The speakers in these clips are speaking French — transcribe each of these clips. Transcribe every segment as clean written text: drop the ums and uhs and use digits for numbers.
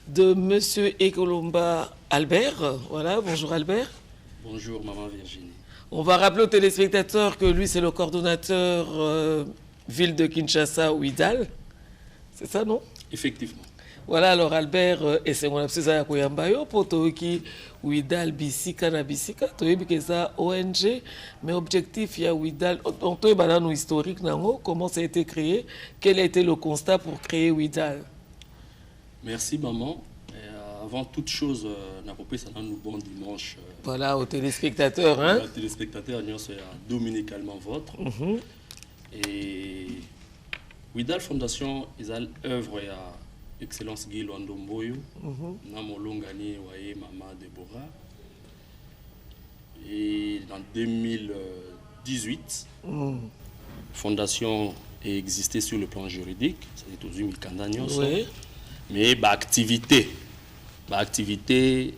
de Monsieur Ekolomba Albert. Voilà, bonjour Albert. Bonjour Maman Virginie. On va rappeler aux téléspectateurs que lui c'est le coordonnateur ville de Kinshasa Ouidal. C'est ça, non? Effectivement. Voilà, alors Albert, et c'est mon absence à Koyambayo, pour toi qui Ouidal Bisika na Bisika, tu es que ça ONG, mais objectif il y a Ouidal, on te banane historique nango, comment ça a été créé, quel a été le constat pour créer Ouidal? Merci maman. Avant toute chose, n'apropos ça nous bon dimanche. Voilà, aux téléspectateurs, hein. Aux téléspectateurs, nous sommes dominicalement votre. Et Ouidal Fondation, ils ont œuvre à Excellence Guy Luandomboyo, Namolongani Waye Mama Deborah. Et en 2018, Fondation a existé sur le plan juridique, c'est aux Mikandagnos, mais l'activité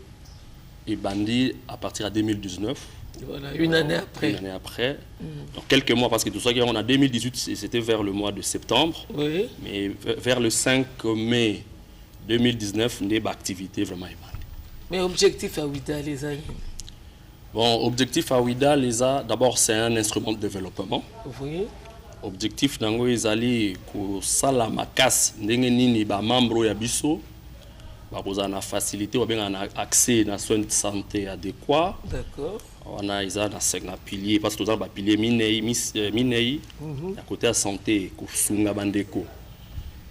est bandie à partir de 2019. Voilà, une année après. Une année après. Donc quelques mois, parce que tout ça, on a 2018, c'était vers le mois de septembre. Oui. Mais vers le 5 mai 2019, on a une activité vraiment bandie. Mais objectif à Ouidal, les amis? Bon, objectif à Ouidal, d'abord, c'est un instrument de développement. Oui. Objectif, nango ezali ko sala makasi ndenge nini ba membre ya biso ba kozana facilité ou bien accès na soins de santé adéquats. D'accord. On a na pilier parce que tous ba pilier minei à côté de santé ko sunga bandeko.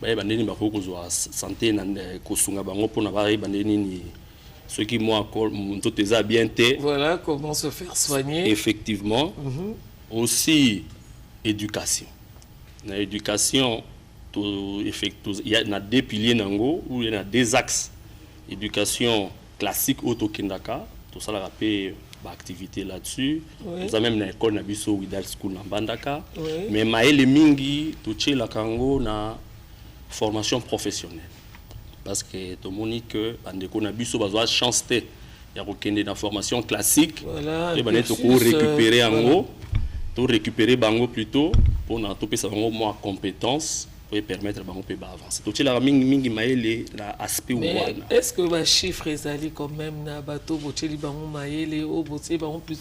Ba bandeni ba ko kozwa santé na ko sunga bango pona ba bandeni ni ceux qui moi tout est bien té. Voilà comment se faire soigner. Effectivement. Aussi éducation. Dans l'éducation, il y a deux piliers où il y a deux axes. Éducation classique auto-kindaka, tout ça, la rappelle l'activité là-dessus. Nous avons même l'école Nabiso Ouidal School en Bandaka. Mais maël mingi, tout la kango na formation professionnelle. Parce que tout le monde dit que l'école Nabiso a chance de il y a formation classique. Voilà. Et récupérer en gros. Récupérer bango plutôt pour n'attoper sa moins compétence pour permettre bango peut avancer. Tout la mingi maël l'aspect ou est-ce que les chiffres sont quand même na bateau bocheli bango maël au botier bango plus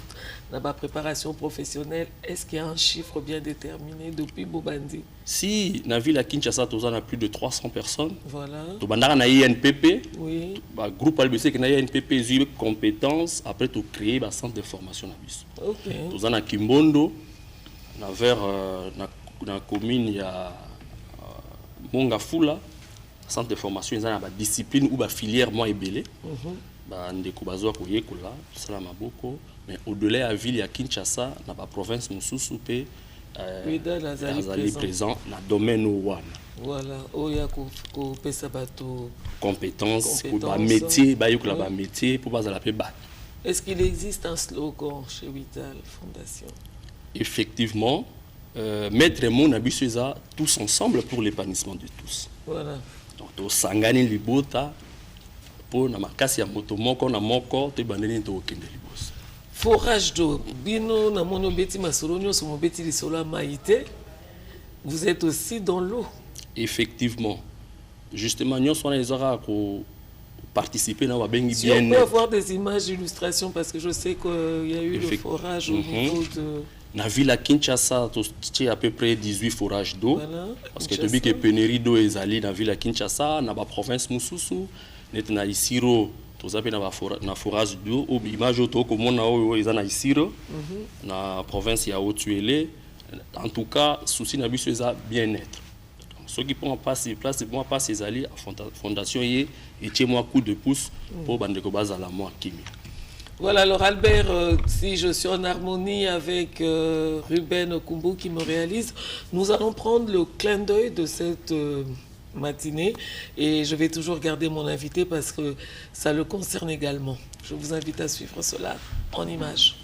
na ba préparation professionnelle? Est-ce qu'il y a un chiffre bien déterminé depuis Bobandi? Si na ville à Kinshasa tous on a plus de 300 personnes. Voilà. Tout bandara na INPP. Oui. Ba groupe LBC qui na INPP eu compétences après tout créer ba centre de formation na biso. OK. Tous on a Kimbondo vers la commune, il y a Mongafula, centre de formation, il y a une discipline ou une filière moins ébélée. Mais au-delà de la ville, il y a Kinshasa, dans la province, Moussoussou, présent dans le domaine où voilà, il y a compétences, pour métier, métier, pour la Est-ce qu'il existe un slogan chez Ouidal Fondation? Effectivement, mettre mon habitué tous ensemble pour l'épanouissement de tous. Voilà. Donc, au Sangani Libota, pour na makasi ya moto moko na moko te bandeni to okende liboso. Forage d'eau, bino na mono beti masolonyo so mobeti lisolo maïté. Vous êtes aussi dans l'eau. Effectivement. Justement, nous sommes les aura pour participer dans la bien. Si on peut avoir des images d'illustration parce que je sais qu'il y a eu le forage au niveau de dans la ville à Kinshasa, il y a à peu près 18 forages d'eau. Voilà, parce que depuis que pénurie d'eau est allée dans la ville à Kinshasa, dans la province Moussoussou, dans la Isiro, tout ça dans la forage d'eau, ou image auto comme on a eu dans la Isiro, dans la province il y a Otuélé. En tout cas, souci n'a bien-être. Ceux qui pourront passer place, pour passer ces alliés à fondation et moi coup de pouce pour bandeko baza la moi kimi. Voilà, alors Albert, si je suis en harmonie avec Ruben Okumbu qui me réalise, nous allons prendre le clin d'œil de cette matinée et je vais toujours garder mon invité parce que ça le concerne également. Je vous invite à suivre cela en images.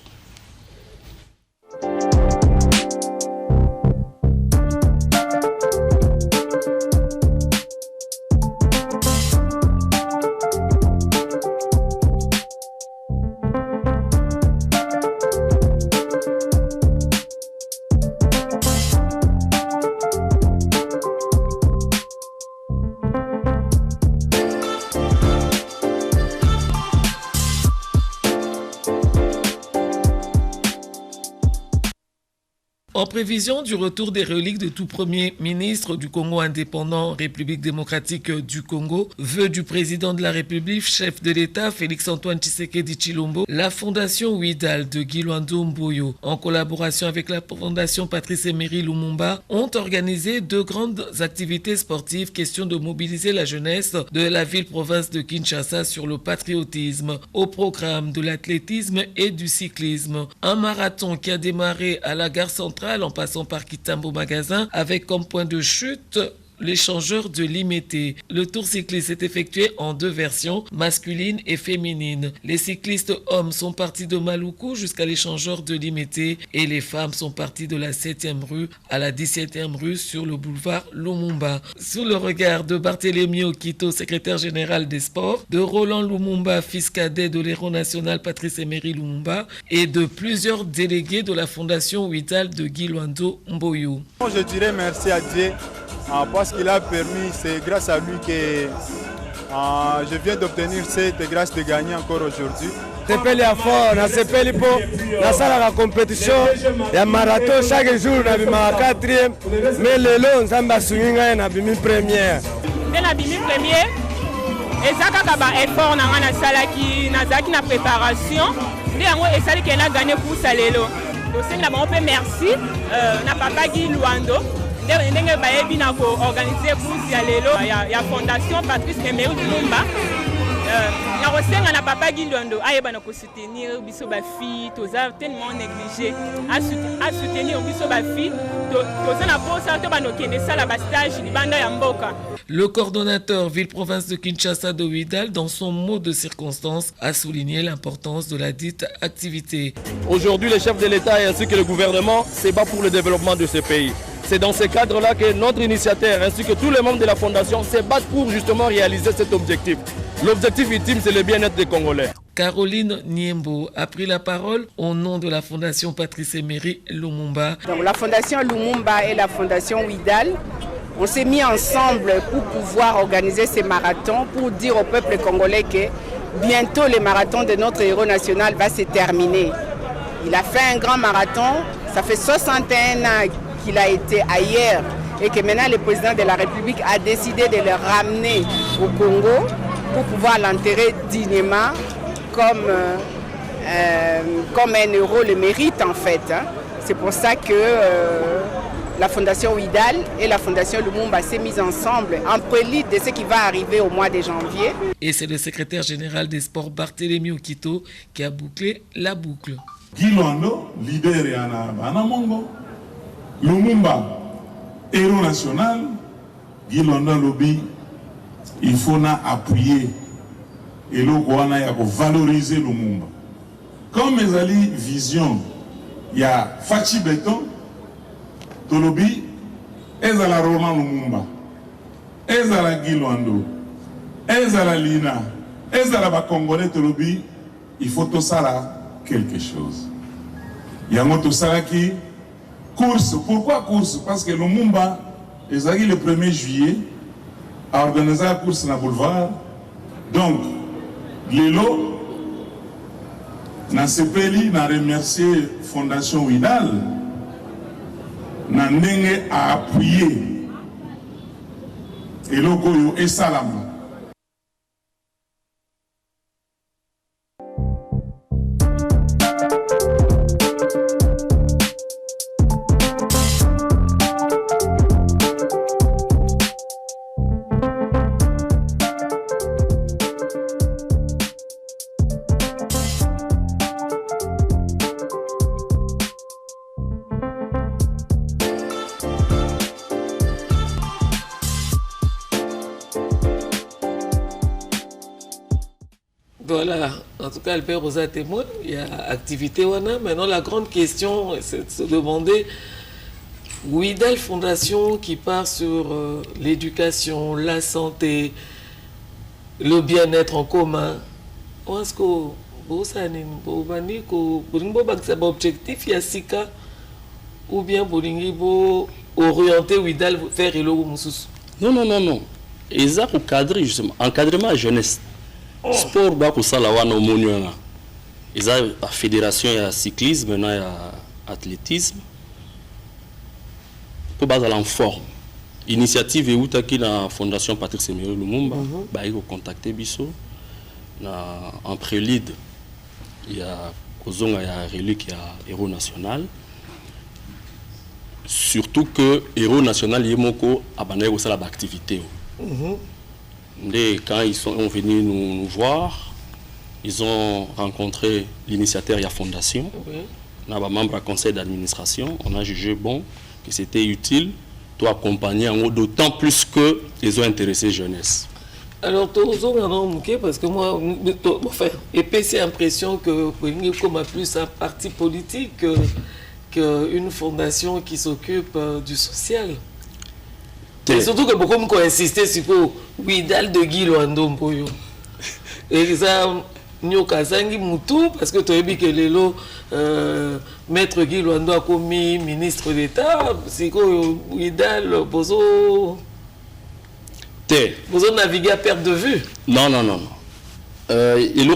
En prévision du retour des reliques de tout premier ministre du Congo indépendant, République démocratique du Congo, vœu du président de la République, chef de l'État, Félix-Antoine Tshisekedi Tshilombo, la Fondation Ouidal de Guy Luando Mboyo, en collaboration avec la Fondation Patrice Emery Lumumba, ont organisé 2 grandes activités sportives, question de mobiliser la jeunesse de la ville-province de Kinshasa sur le patriotisme, au programme de l'athlétisme et du cyclisme. Un marathon qui a démarré à la gare centrale en passant par Kitambo Magasin avec comme point de chute l'échangeur de Limité. Le tour cycliste est effectué en 2 versions, masculine et féminine. Les cyclistes hommes sont partis de Maluku jusqu'à l'échangeur de Limité et les femmes sont parties de la 7e rue à la 17e rue sur le boulevard Lumumba. Sous le regard de Barthélemy Okito, secrétaire général des sports, de Roland Lumumba, fils cadet de l'héros national Patrice Emery Lumumba et de plusieurs délégués de la Fondation Ouidal de Guy Luando Mboyo. Je dirais merci à Dieu. Parce qu'il a permis, c'est grâce à lui que je viens d'obtenir cette grâce de gagner encore aujourd'hui. Sepeli à fort, na sepeli po, na sala la compétition, ya marathon chaque jour na bima 4e, mais lelo nzamba sunginga na bimi première. Na bimi première, ezaka ka ba effort na ngana sala ki na zaki na préparation, ndi yango esali ke na gagner pour ça lelo. Donc c'est na bon pe merci na papa Guy Luando. Ndenge bayebi na ko organiser course ya lelo ya Fondation Patrice Emery Lumumba na kosenga na papa Guy Luando ayeba na ko soutenir biso ba fille toza tellement négligé à soutenir biso ba fille toza na posa to bano kende sala ba stage libanda ya mboka. Le coordonnateur ville-province de Kinshasa de Ouidal, dans son mot de circonstance, a souligné l'importance de la dite activité. Aujourd'hui, le chef de l'État ainsi que le gouvernement se bat pour le développement de ce pays. C'est dans ce cadre-là que notre initiateur ainsi que tous les membres de la Fondation se battent pour justement réaliser cet objectif. L'objectif ultime, c'est le bien-être des Congolais. Caroline Niembo a pris la parole au nom de la Fondation Patrice Emery Lumumba. Donc, la Fondation Lumumba et la Fondation Ouidal, on s'est mis ensemble pour pouvoir organiser ces marathons, pour dire au peuple congolais que bientôt le marathon de notre héros national va se terminer. Il a fait un grand marathon, ça fait 61 ans qu'il a été ailleurs et que maintenant le président de la République a décidé de le ramener au Congo pour pouvoir l'enterrer dignement comme un héros le mérite en fait. C'est pour ça que la Fondation Ouidal et la Fondation Lumumba s'est mise ensemble en prélude de ce qui va arriver au mois de janvier. Et c'est le secrétaire général des sports Barthélemy Okito qui a bouclé la boucle. Guy Luando, leader yana Banamongo, Lumumba, héros national, Guy Luando lobby, il faut appuyer et le valoriser Lumumba. Comme mes alliés vision, il y a Fachi Beton, Tolobi, Ezala Roland Lumumba, Ezala Guy Luando, Ezala Lina, Ezala Bakongolais Tolobi, il faut tout ça là quelque chose. Il y a tout ça là qui course. Pourquoi course? Parce que Lumumba, le 1er juillet, a organisé la course dans le boulevard. Donc, Lélo, dans ce pays, on a remercié la Fondation Ouidal, on a appuyé et Logoyo et Salama. Voilà, en tout cas, Albert Rosa témoin, il y a activité wana. Maintenant, la grande question, c'est de se demander, Ouidal Fondation qui part sur l'éducation, la santé, le bien-être en commun, est-ce que vous avez un objectif, Yassika, ou bien vous avez orienté Ouidal vers le Moussous? Non. Et ça, au cadre, justement, encadrement à jeunesse. Sport ba kusala wana omonyo ils a la fédération ya cyclisme na ya athlétisme pour baser en forme. Initiative et outaki la Fondation Patrice Emery Lumumba, bah il contacter Bisso. En prélude, il y a Kozonga, il y a relique, il y a héros national. Surtout que héros national Yemoko a banné aussi l'activité. Quand ils sont venus nous voir, ils ont rencontré l'initiateur et la fondation. On a un membre du conseil d'administration. On a jugé bon que c'était utile de accompagner en haut, d'autant plus que ils ont intéressé jeunesse. Alors, parce que moi, enfin, c'est l'impression que comme a plus un parti politique qu'une fondation qui s'occupe du social. Et surtout que beaucoup m'ont insisté sur le Widal de Guy Luando. Et ça, nous avons Moutou, parce que tu as dit que Lélo, Maître Guy Luando a commis ministre d'État, c'est que Widal, Bozo naviguer à perte de vue. Non. Il y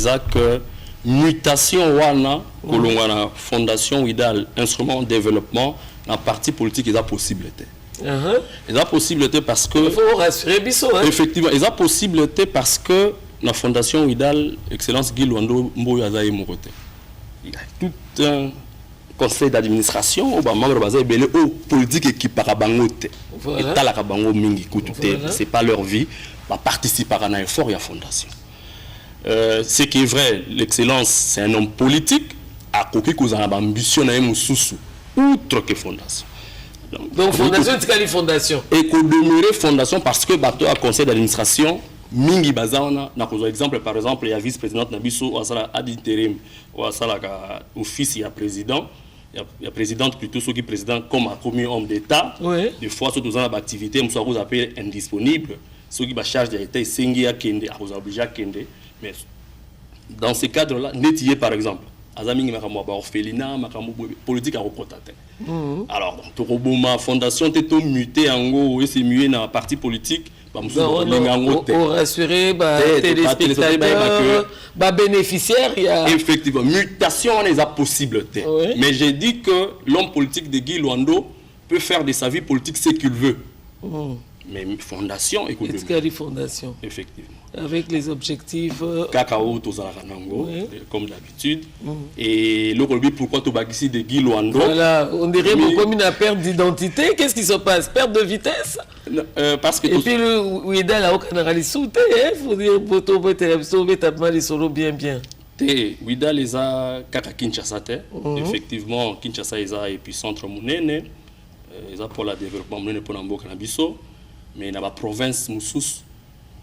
a que mutation wana la fondation Widal instrument de développement la partie politique est possibilité. Il y a possibilité parce que il faut rassurer Bisso, hein? Effectivement, il y a possibilité parce que la fondation Widal excellence Guy Luando Mboyo Azaï Morote. Il y a tout un conseil d'administration ou membre basé belé au politique qui parabangote et tala kabango mingi kutute c'est pas leur vie va participer à un effort et à fondation. Ce qui est vrai, l'excellence c'est un homme politique à côté qu'on a ambition à mususu outre que fondation. Donc fondation c'est quelle fondation et qu'on demeurer fondation parce que bateau à conseil d'administration mingi bazana na cause exemple par exemple il y a vice-présidente Nabiso ou à ad intérim ou à la office il y a président. Il y a présidente plutôt ceux qui président comme un premier homme d'État. Des fois, ceux qui ont l'activité, nous sommes appelés indisponibles. Ceux qui ont charge d'État, ils sont obligés à kende. Mais dans ce cadre-là, Nétier par exemple, Azami orphelinat, politique à recontater. Alors, la fondation est mutée en gros, et c'est mué dans la partie politique. Pour rassurer les téléspectateurs, les bénéficiaires, il y a... Effectivement, mutation est possible. Mais j'ai dit que l'homme politique de Guy Luando peut faire de sa vie politique ce qu'il veut. Mais fondation, écoutez. Est-ce qu'il y a des fondations? Effectivement. Avec les objectifs... Cacao, comme d'habitude. Et le rôle, pourquoi tu vas ici de Guy Luando? Voilà, on dirait comme une perte d'identité. Qu'est-ce qui se passe? Perte de vitesse? Parce que et puis le Widal a aucun réalisé, il faut dire bien. Widal les a kaka Kinshasa. Effectivement, Kinshasa est un épicentre monene. Ils ont pour le développement monene pour l'amboka na biso. Mais dans la province Moussous,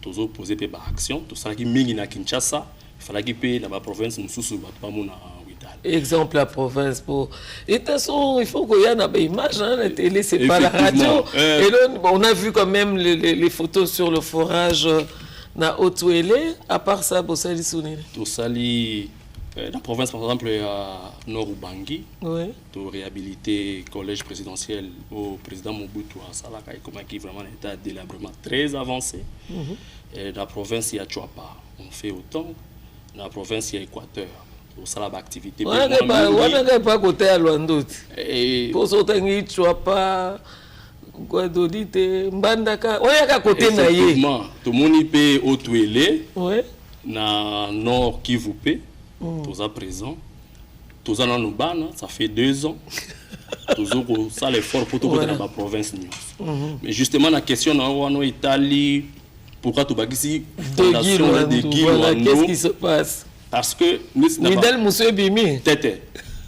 tous opposés par action. Tout ça qui mingi na Kinshasa, il fallait qu'il paye dans la province Moussous pas mon Widal. Exemple la province pour. Et de toute façon, il faut qu'il y ait une image, hein, la télé, c'est pas la radio. Et là, on a vu quand même les photos sur le forage na Otuele. À part ça, Bossali Sounine. Tosali, la province par exemple à Nord-Ubangi, pour réhabiliter le collège présidentiel au président Mobutu Salaka, qui est vraiment un état de délabrement très avancé. Et dans la province, il y a Chuapa, on fait autant. Dans la province, il y a Équateur. Pour ça, l'activité. On n'a pas côté à Luando. Pour ça, tu n'as pas quoi d'autre. Mbandaka. On a côté naïe. Effectivement, tout le monde peut Otuele. Dans Nord Kivu. Tous à présent. Tous à Nubana, ça fait 2 ans. Tous ça l'effort pour tout dans la province. Mais justement, la question en Italie, pourquoi tu vas ici fondation de Guy Luando? Qu'est-ce qui se passe? Parce que Widal Moussé Bimi.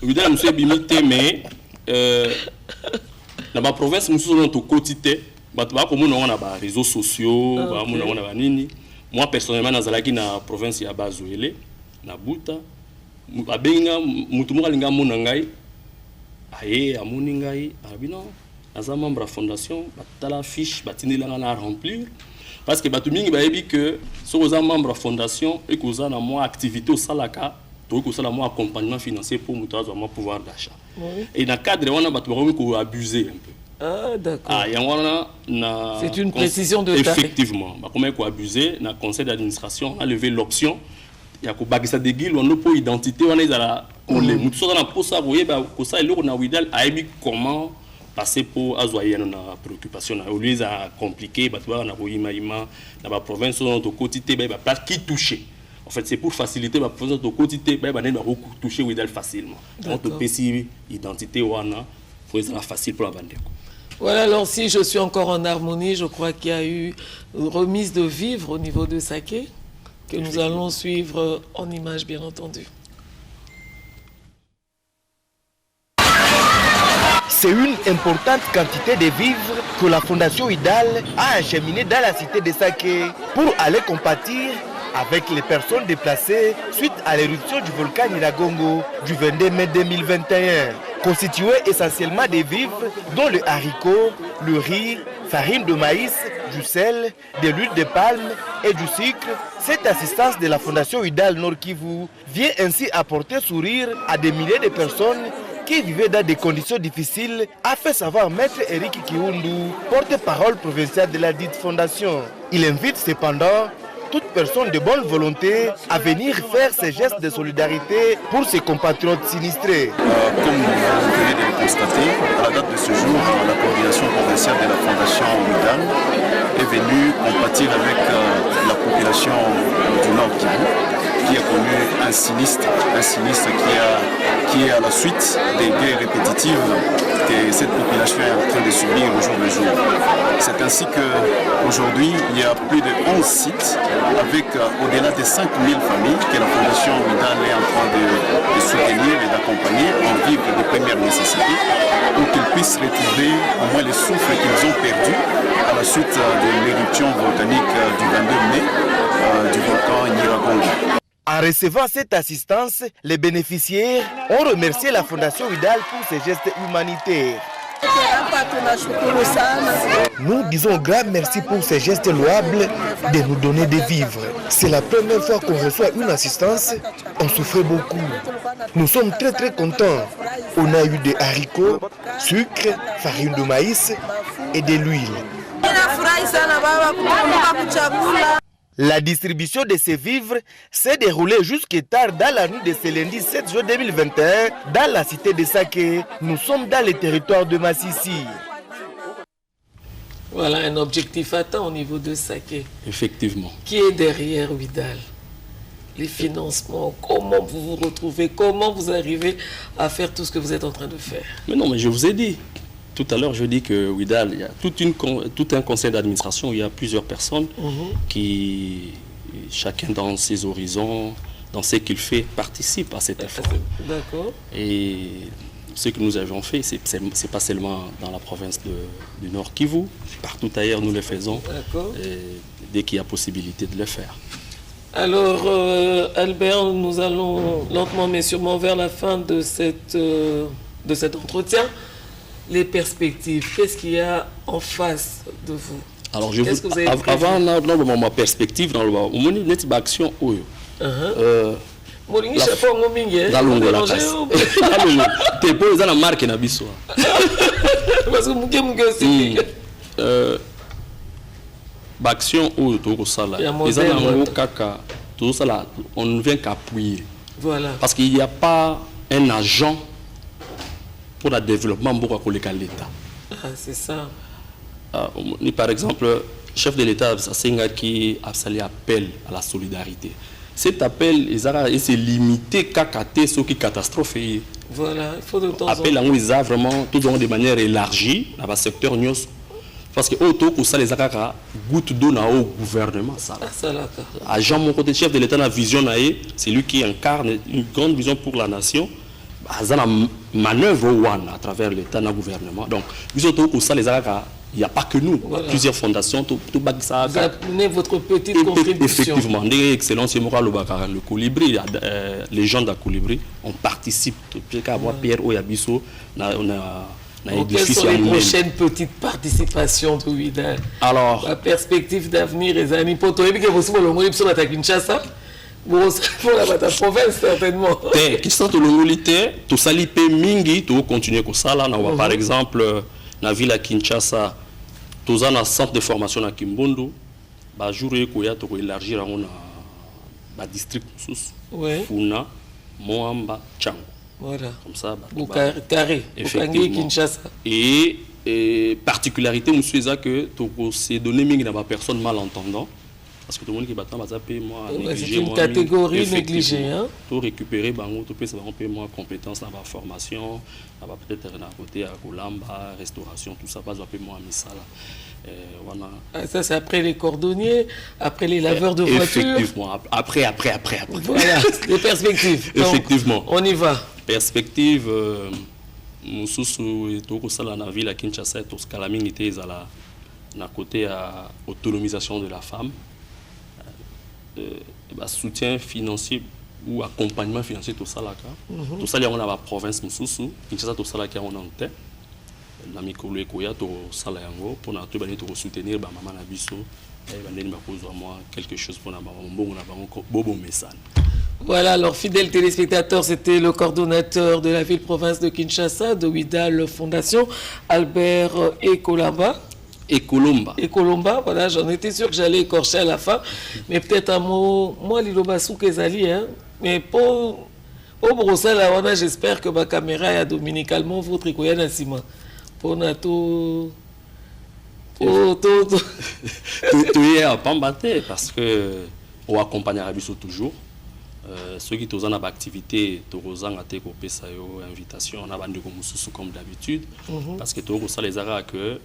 Widal Moussé Bimi, mais dans la province, nous sommes au quotidien. Comme on a des réseaux sociaux, moi personnellement, dans la province, il y a Bazoele, na Buta, Abenga, Mutumura Linga Monangai, Aye, Amoningai, Abino, dans un membre de la fondation, la fiche, à remplir. Parce que Batumingi a dit que si vous êtes membre de la fondation et que vous avez une activité au Salaka, vous avez un accompagnement financier pour vous pouvoir d'achat. Et dans le cadre, on a abusé un peu. Ah, d'accord. C'est une précision de taille. Effectivement. Comme on a abusé, dans le conseil d'administration, on a levé l'option ya ko bagisa de gil on po identité on est à on mutu so na posa ko yeba ko sa eloko na Widal aibi comment passer pour azoyer na préoccupation na au lieu à compliqué ba toi na ko ima na ba province on to quotité ba place qui toucher. En fait, c'est pour faciliter ma présence de quotité, bah on va toucher Widal facilement. Donc le PC identité wana, faut être facile pour la vendre. Voilà, alors si je suis encore en harmonie, je crois qu'il y a eu une remise de vivres au niveau de Saké, que nous allons suivre en images, bien entendu. C'est une importante quantité de vivres que la Fondation Widal a acheminé dans la cité de Saké pour aller compatir avec les personnes déplacées suite à l'éruption du volcan Nyiragongo du 22 mai 2021. Constitué essentiellement des vivres dont le haricot, le riz, farine de maïs, du sel, de l'huile de palme et du sucre, cette assistance de la Fondation Widal Nord Kivu vient ainsi apporter sourire à des milliers de personnes qui vivaient dans des conditions difficiles, a fait savoir Maître Eric Kiundu, porte-parole provincial de la dite fondation. Il invite cependant toute personne de bonne volonté à venir faire ces gestes de solidarité pour ses compatriotes sinistrés. Comme vous venez de le constater, à la date de ce jour, la coordination provinciale de la Fondation Widal est venue compatir avec la population du Nord Kivu, qui a connu un sinistre qui est à la suite des guerres répétitives que cette population est en train de subir au jour le jour. C'est ainsi qu'aujourd'hui, il y a plus de 11 sites avec au-delà de 5000 familles que la Fondation Widal est en train de soutenir et d'accompagner en vivre de première nécessité pour qu'ils puissent retrouver au moins les souffles qu'ils ont perdus à la suite de l'éruption volcanique du 22 mai du volcan Nyiragongo. En recevant cette assistance, les bénéficiaires ont remercié la Fondation Widal pour ses gestes humanitaires. Nous disons grand merci pour ces gestes louables de nous donner des vivres. C'est la première fois qu'on reçoit une assistance. On souffrait beaucoup. Nous sommes très contents. On a eu des haricots, sucre, farine de maïs et de l'huile. La distribution de ces vivres s'est déroulée jusque tard dans la nuit de ce lundi 7 juin 2021 dans la cité de Saké. Nous sommes dans le territoire de Massissi. Voilà un objectif atteint au niveau de Saké. Effectivement. Qui est derrière Widal? Les financements, comment vous vous retrouvez, comment vous arrivez à faire tout ce que vous êtes en train de faire? Mais non, mais je vous ai dit. Tout à l'heure, je dis que Widal, il y a tout un conseil d'administration, il y a plusieurs personnes qui, chacun dans ses horizons, dans ce qu'il fait, participe à cet effort. D'accord. Et ce que nous avons fait, ce n'est pas seulement dans la province du Nord Kivu, partout ailleurs nous le faisons, dès qu'il y a possibilité de le faire. Alors, Albert, nous allons lentement mais sûrement vers la fin de cet entretien. Les perspectives, qu'est-ce qu'il y a en face de vous? Alors, avant ma perspective, dans le action, on ne vient qu'appuyer. Voilà. Parce qu'il n'y a pas un agent pour le développement de l'État. Ah, c'est ça. Par exemple, le chef de l'État qui a appel à la solidarité. Cet appel est limité qu'à ce qui catastrophe. Voilà, il faut de temps en temps. Appel à vraiment tout de manière élargie dans le secteur news. Parce que autour de ça, les agents goutte d'eau au gouvernement. Agent, mon côté chef de l'État, la vision, c'est lui qui incarne une grande vision pour la nation. Manœuvre à travers l'État, le gouvernement. Donc, il n'y a pas que nous, voilà. Plusieurs fondations. Vous amenez votre petite contribution. Effectivement, l'excellence le Colibri, les gens de la Colibri, on participe. Pierre Oyabiso, quelles sont les prochaines petites participations de Widal? Alors, la perspective d'avenir, les amis, pour toi, pour la province, certainement. Qui sont tout ça, mingi, tout continuer comme ça. Par exemple, dans la ville à Kinshasa, tout ça, dans le centre de formation à Kimbundu, jour et élargir ba district sous Ouais. Funa, Moamba, Tchango. Voilà. Comme ça, carré. Effectivement. Kinshasa. Et particularité, monsieur, c'est que c'est donné à la personne malentendant. Parce que tout le monde qui bat moi, c'est une catégorie négligée. Hein? Tout récupérer, tout peut moi compétence dans la formation, peut-être à côté à Kolamba, restauration, tout ça, pas moi à Misala. Ça, c'est après les cordonniers, après les laveurs de voitures. Effectivement, après. Voilà, les perspectives. Effectivement. Donc, on y va. Perspective, nous sommes dans la ville à Kinshasa, tout ce que la minute est à côté à autonomisation de la femme. Soutien financier ou accompagnement financier tout ça là tout ça on a la province Mususu Kinshasa tout ça là qui on en tête la mikolo ekoya to sala yango pour na to bani to soutenir ba maman na biso et bandeni ba kozwa moi quelque chose pour na mbongo na bango bobo mesane. Voilà, alors fidèles téléspectateurs, c'était le coordonnateur de la ville-province de Kinshasa, de Widal Fondation, Albert Ekolamba. Ekolomba, voilà, j'en étais sûr que j'allais écorcher à la fin, mais peut-être un mot, moi, Lilobassou Kezali, hein, mais pour Brossel, j'espère que ma caméra est dominicalement votre écoyane à Sima. Pour Nato. Tout est à Pambaté, parce que on accompagne Rabiso toujours. Ceux qui ont une activité, ils ont une invitation, on a comme d'habitude, parce que tous les arts que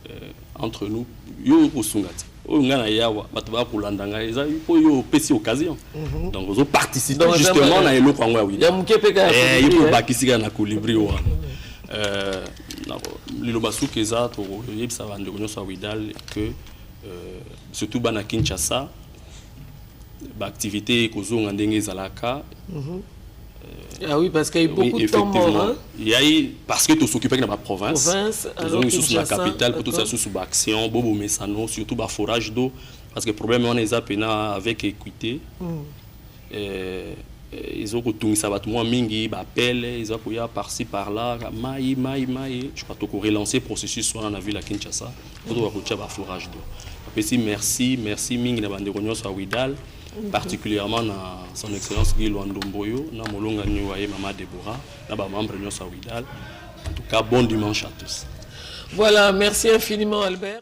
entre nous, ils ont occasion. Donc, ils ont participé justement à l'Eloquangwa. Il y a un colibri. Lilobassou Keza, que surtout à Kinshasa, l'activité ah oui, parce qu'il y a eu beaucoup de temps mort. Hein? Il y a eu, parce que tu s'occupes de la province, alors la capitale, pour tout ça, sous action, Bobo Messano, surtout le forage d'eau, parce que le problème, on est avec équité. Ils ont retourné ça, moi, Mingi, Bapel, ils ont appuyé par-ci, par-là, Maï. Je crois que tu as relancé le processus dans la ville à Kinshasa, pour retourner le forage d'eau. Merci, Mingi, na bande réunion sur Widal. Particulièrement dans son excellence Guy Luandomboyo, dans Molonga Niwaye, Maman Deborah, dans les membres de Widal. En tout cas, bon dimanche à tous. Voilà, merci infiniment Albert.